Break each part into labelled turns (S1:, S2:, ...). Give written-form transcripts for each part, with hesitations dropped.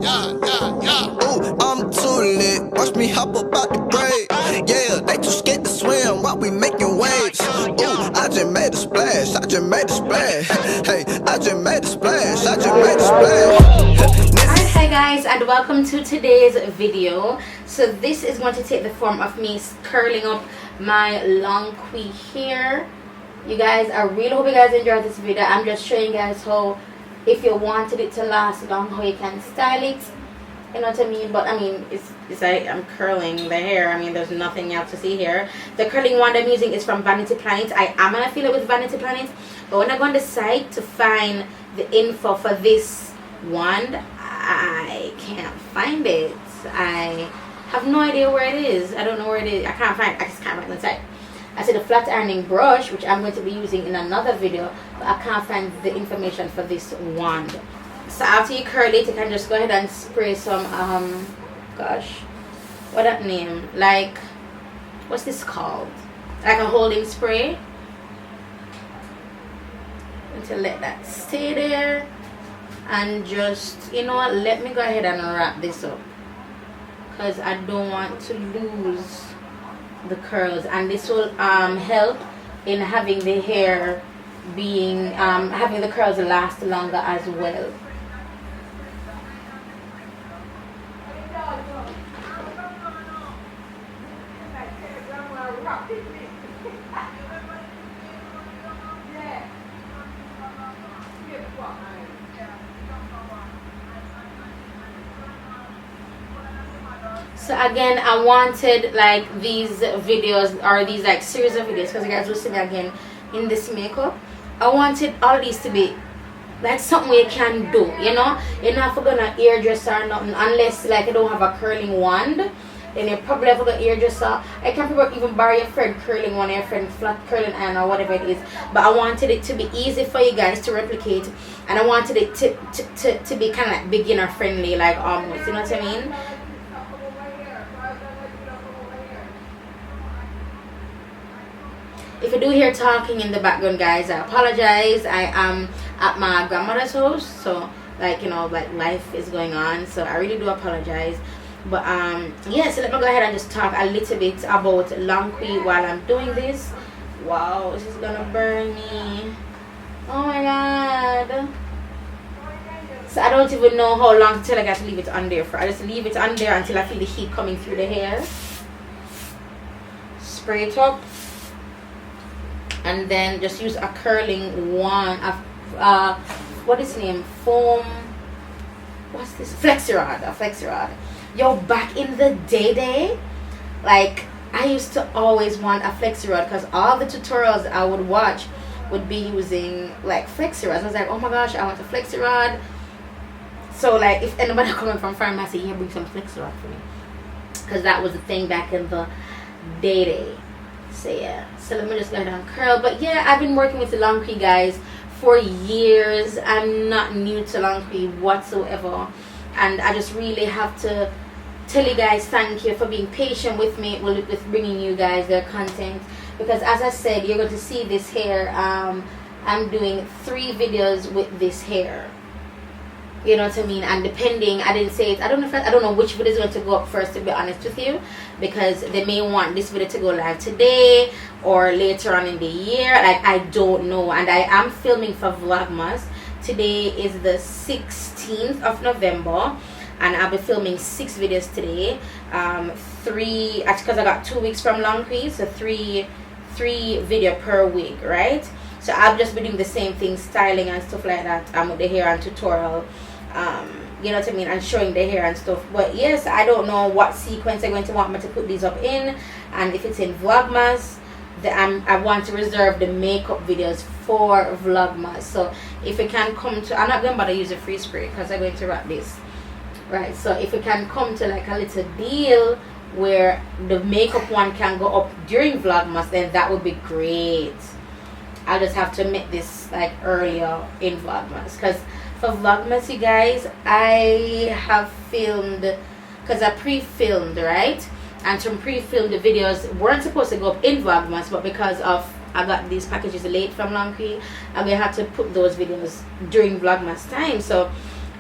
S1: Ooh, I'm too lit. Watch me hop up out the grave. Yeah, they too scared to swim while we making waves. Ooh, I just made a splash. I just made a splash. Hey, I just made a splash. I just made a splash.
S2: Alright, hi guys, and welcome to today's video. So this is going to take the form of me curling up my Longqi hair. You guys, I really hope you guys enjoyed this video. I'm just showing you guys how, if you wanted it to last long, how you can style it. You know what I mean? But I mean, it's like I'm curling the hair. I mean, there's nothing else to see here. The curling wand I'm using is from Vanity Planet. I am gonna fill it with Vanity Planet, but when I go on the site to find the info for this wand, I can't find it. I have no idea where it is. I don't know where it is. I can't find it. I just can't find the site. I see the flat ironing brush, which I'm going to be using in another video, but I can't find the information for this wand. So after you curl it, you can just go ahead and spray some gosh, what that name, like, what's this called, like a holding spray, and to let that stay there. And just, you know what, let me go ahead and wrap this up, because I don't want to lose the curls, and this will help in having the hair being having the curls last longer as well. So again, I wanted like these videos, or these like series of videos, because you guys will see me again in this makeup. I wanted all these to be like something you can do, you know. You're not for gonna hairdresser or nothing, unless like you don't have a curling wand. Then you probably have a hairdresser. I can probably even borrow your friend curling one, your friend flat curling iron, or whatever it is. But I wanted it to be easy for you guys to replicate, and I wanted it to be kind of like beginner friendly, like almost, you know what I mean. If you do hear talking in the background, guys, I apologize. I am at my grandmother's house, so like, you know, like life is going on, so I really do apologize. But yeah, so let me go ahead and just talk a little bit about Longqi while I'm doing this. Wow, this is gonna burn me. Oh my god. So I don't even know how long till I got to leave it on there for. I just leave it on there until I feel the heat coming through the hair. Spray it up, and then just use a curling wand, what is the name, foam, what's this, flexi-rod, a flexi-rod. Yo, back in the day, like, I used to always want a flexi-rod, because all the tutorials I would watch would be using like flexi-rods. I was like, oh my gosh, I want a flexi-rod. So like, if anybody coming from pharmacy, here, bring some flexi-rod for me, because that was the thing back in the day. So yeah, so let me just go ahead and curl. But yeah, I've been working with the Longqi, guys, for years. I'm not new to Longqi whatsoever, and I just really have to tell you guys thank you for being patient with me with bringing you guys their content, because as I said, you're going to see this hair. I'm doing 3 videos with this hair, you know what I mean. And depending, I didn't say it, I don't know which video is going to go up first, to be honest with you, because they may want this video to go live today or later on in the year. Like, I don't know. And I am filming for Vlogmas. Today is the 16th of November, and I'll be filming 6 videos today. 3, actually, because I got 2 weeks from Longqi, so 3 video per week, right? So I'll just be doing the same thing, styling and stuff like that, with the hair and tutorial, you know what I mean, and showing the hair and stuff. But yes, I don't know what sequence they're going to want me to put these up in, and if it's in Vlogmas, I want to reserve the makeup videos for Vlogmas. So if it can come to, I'm not going to bother use a free spray, because I'm going to wrap this, right? So if it can come to like a little deal where the makeup one can go up during Vlogmas, then that would be great. I'll just have to make this like earlier in Vlogmas, because for Vlogmas, you guys, I have filmed, because I pre-filmed, right? And some pre-filmed videos weren't supposed to go up in Vlogmas, but because of I got these packages late from Longqi, I'm gonna have to put those videos during Vlogmas time. So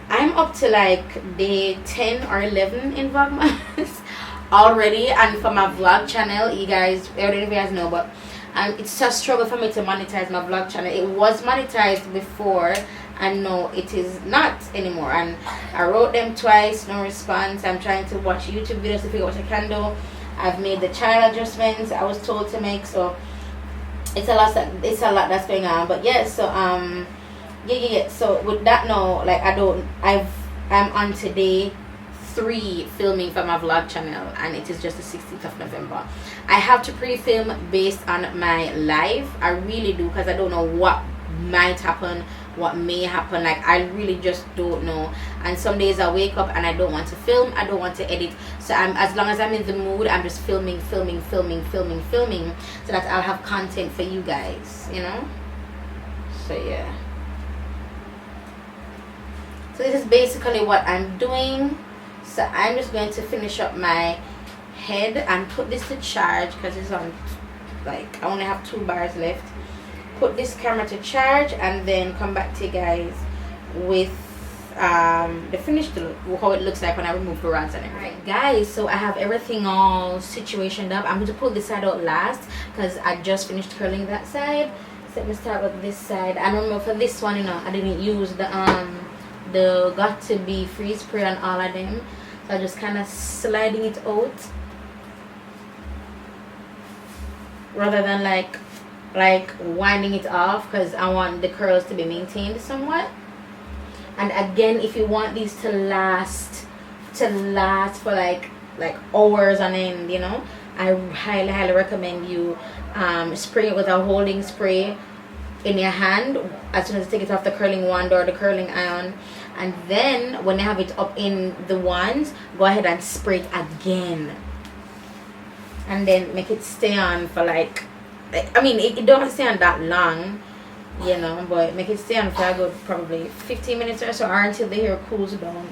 S2: I'm up to like day 10 or 11 in Vlogmas already, and for my vlog channel, you guys, I don't know if you guys know, but it's a struggle for me to monetize my vlog channel. It was monetized before, and no, it is not anymore. And I wrote them twice, no response. I'm trying to watch YouTube videos to figure out what I can do. I've made the channel adjustments I was told to make, so it's a lot that's going on. But yeah, so yeah. So with that now, like I'm on today 3 filming for my vlog channel, and it is just the 16th of November. I have to pre-film based on my live. I really do, because I don't know what might happen, what may happen. Like, I really just don't know. And some days I wake up and I don't want to film, I don't want to edit, so as long as I'm in the mood, I'm just filming so that I'll have content for you guys, you know. So yeah, so this is basically what I'm doing. So I'm just going to finish up my head and put this to charge, because it's on, like, I only have 2 bars left. Put this camera to charge and then come back to you guys with the finished look, how it looks like when I remove the rods and everything. Alright guys, so I have everything all situationed up. I'm going to pull this side out last because I just finished curling that side. So let me start with this side. I remember for this one, you know, I didn't use the got to be freeze spray on all of them, so I'm just kind of sliding it out rather than like winding it off, because I want the curls to be maintained somewhat. And again, if you want these to last for like hours on end, you know, I highly recommend you spray it with a holding spray in your hand as soon as you take it off the curling wand or the curling iron, and then when you have it up in the wands, go ahead and spray it again, and then make it stay on for like I mean, it don't stay on that long, you know, but make it stay on for a good probably 15 minutes or so, or until the hair cools down.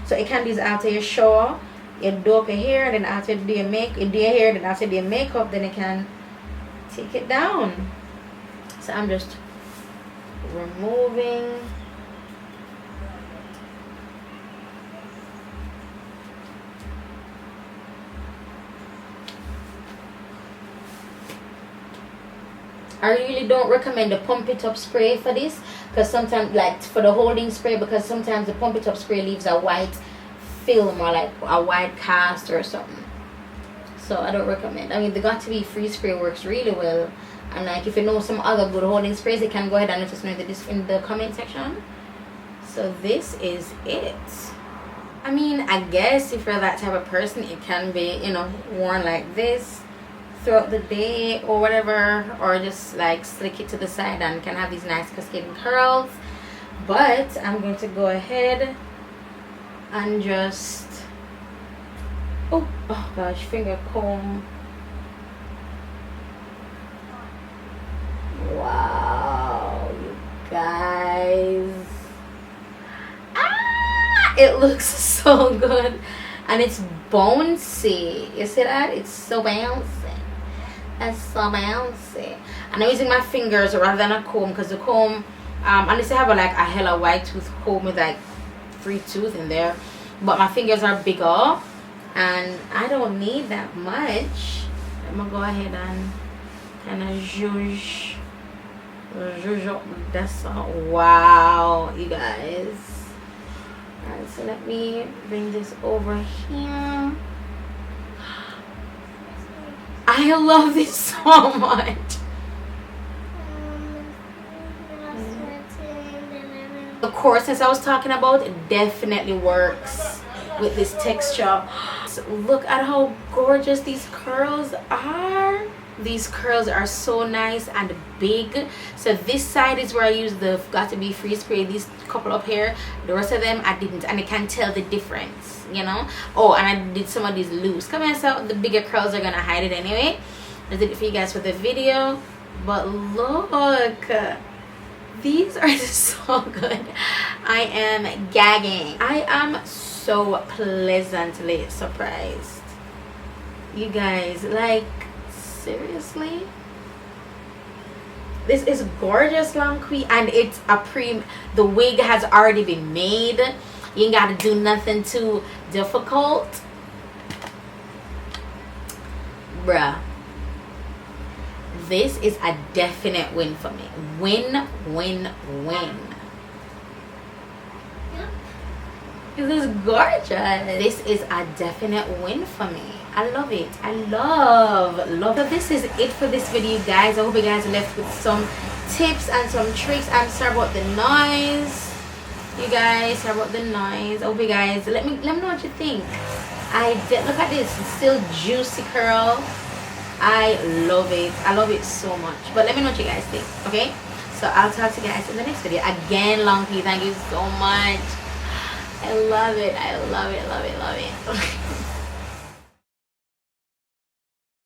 S2: So it can do this after your shower, you do up your hair, then after you do your hair, then after you do your makeup, then you can take it down. So I'm just removing. I really don't recommend the pump it up spray for this, because sometimes, like for the holding spray, because sometimes the pump it up spray leaves a white film or like a white cast or something. So I don't recommend. I mean, the got to be free spray works really well. And like, if you know some other good holding sprays, you can go ahead and let us know in the comment section. So this is it. I mean, I guess if you're that type of person, it can be, you know, worn like this throughout the day or whatever, or just like slick it to the side and can have these nice cascading curls. But I'm going to go ahead and just oh gosh, finger comb. Wow, you guys, it looks so good, and it's bouncy. You see that? It's so bouncy. It's so bouncy. And I'm using my fingers rather than a comb, because the comb, unless I have like a hella white tooth comb with like 3 tooth in there, but my fingers are bigger and I don't need that much. I'm gonna go ahead and kind of zhuzh up this. Wow, you guys. Alright, so let me bring this over here. I love this so much. The coarseness I was talking about, it definitely works with this texture. So look at how gorgeous these curls are. These curls are so nice and big. So this side is where I use the got to be free spray, these couple up here. The rest of them I didn't, and I can tell the difference, you know. Oh, and I did some of these loose. Come here, so the bigger curls are gonna hide it anyway. I did it for you guys for the video, but look, these are so good. I am gagging. I am so pleasantly surprised, you guys. Like, seriously, this is gorgeous, Longqi, and it's a the wig has already been made. You ain't gotta do nothing too difficult. Bruh, this is a definite win for me. Win, win, win. This is gorgeous. This is a definite win for me. I love it. I love. So this is it for this video, guys. I hope you guys are left with some tips and some tricks. I'm sorry about the noise, you guys. Sorry about the noise. I hope you guys let me know what you think. Look at this. It's still juicy curl. I love it. I love it so much. But let me know what you guys think. Okay. So I'll talk to you guys in the next video. Again, Longqi, thank you so much. I love it. I love it. Love it. Love it.